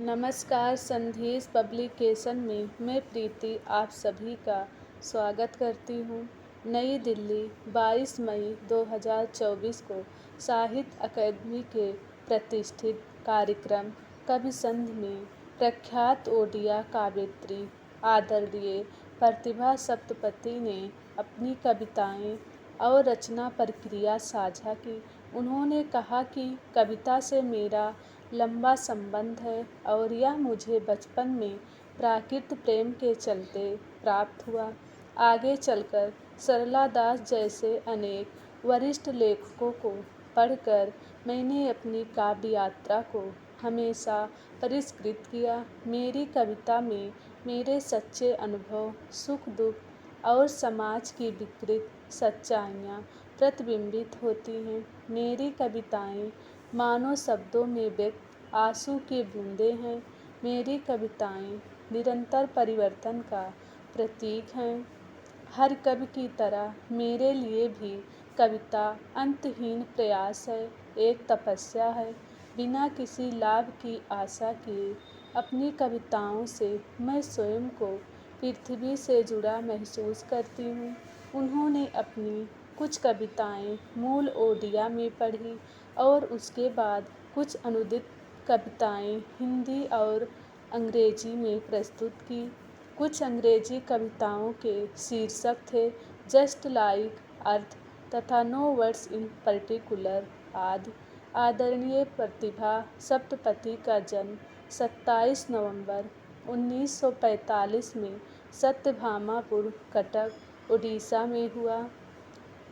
नमस्कार। संदेश पब्लिकेशन में मैं प्रीति आप सभी का स्वागत करती हूँ। नई दिल्ली 22 मई 2024 को साहित्य अकादमी के प्रतिष्ठित कार्यक्रम कवि संध्या में प्रख्यात ओडिया कवयित्री आदरणीय प्रतिभा सप्तपथी ने अपनी कविताएं और रचना प्रक्रिया साझा की। उन्होंने कहा कि कविता से मेरा लंबा संबंध है और यह मुझे बचपन में प्राकृत प्रेम के चलते प्राप्त हुआ। आगे चलकर सरला दास जैसे अनेक वरिष्ठ लेखकों को पढ़कर मैंने अपनी काव्य यात्रा को हमेशा परिष्कृत किया। मेरी कविता में मेरे सच्चे अनुभव, सुख दुख और समाज की विकृत सच्चाइयाँ प्रतिबिंबित होती हैं। मेरी कविताएं मानो शब्दों में व्यक्त आंसू की बूंदें हैं। मेरी कविताएं निरंतर परिवर्तन का प्रतीक हैं। हर कवि की तरह मेरे लिए भी कविता अंतहीन प्रयास है, एक तपस्या है। बिना किसी लाभ की आशा किए अपनी कविताओं से मैं स्वयं को पृथ्वी से जुड़ा महसूस करती हूँ। उन्होंने अपनी कुछ कविताएं मूल ओडिया में पढ़ी और उसके बाद कुछ अनुदित कविताएं हिंदी और अंग्रेजी में प्रस्तुत की। कुछ अंग्रेजी कविताओं के शीर्षक थे जस्ट लाइक अर्थ तथा नो वर्ड्स इन पर्टिकुलर आदि। आदरणीय प्रतिभा सप्तपथी का जन्म 27 नवंबर 1945 में सत्यभामापुर, कटक, उड़ीसा में हुआ।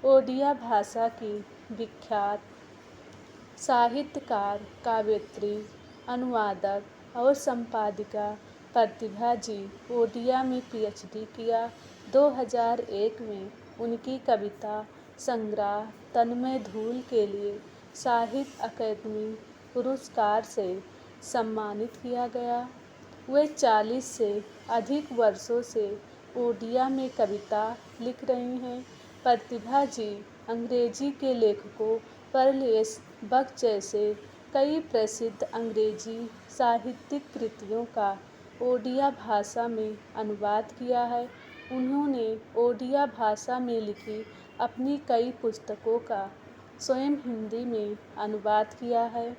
ओडिया भाषा की विख्यात साहित्यकार, कवयित्री, अनुवादक और संपादिका प्रतिभा जी ओडिया में पीएचडी किया। 2001 में उनकी कविता संग्रह तन्मय धूल के लिए साहित्य अकादमी पुरस्कार से सम्मानित किया गया। वे 40 से अधिक वर्षों से ओडिया में कविता लिख रही हैं। प्रतिभा जी अंग्रेजी के लेखकों परलेस बक जैसे कई प्रसिद्ध अंग्रेजी साहित्यिक कृतियों का ओडिया भाषा में अनुवाद किया है। उन्होंने ओडिया भाषा में लिखी अपनी कई पुस्तकों का स्वयं हिंदी में अनुवाद किया है।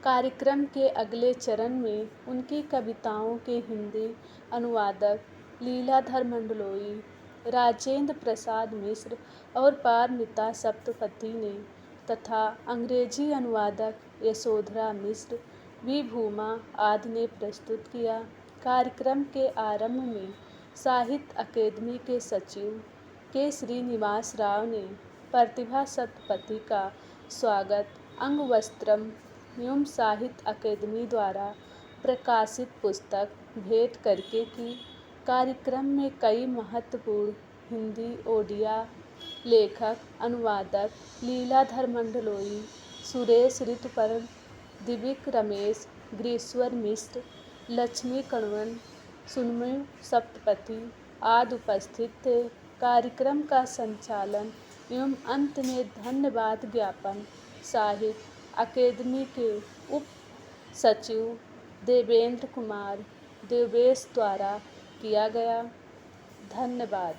कार्यक्रम के अगले चरण में उनकी कविताओं के हिंदी अनुवादक लीलाधर मंडलोई, राजेंद्र प्रसाद मिश्र और पारमिता सप्तपथी ने तथा अंग्रेजी अनुवादक यशोधरा मिश्र, वी भूमा आदि ने प्रस्तुत किया। कार्यक्रम के आरंभ में साहित्य अकादमी के सचिव के श्रीनिवास राव ने प्रतिभा सप्तपथी का स्वागत अंगवस्त्रम एवं साहित्य अकादमी द्वारा प्रकाशित पुस्तक भेंट करके की। कार्यक्रम में कई महत्वपूर्ण हिंदी ओडिया लेखक, अनुवादक लीलाधर मंडलोई, सुरेश ऋतुपर्ण, दिव्यक रमेश, ग्रीश्वर मिश्र, लक्ष्मी कण्वन, सुनमयी सप्तपथी आदि उपस्थित थे। कार्यक्रम का संचालन एवं अंत में धन्यवाद ज्ञापन साहित्य अकादमी के उप सचिव देवेंद्र कुमार देवेश द्वारा किया गया। धन्यवाद।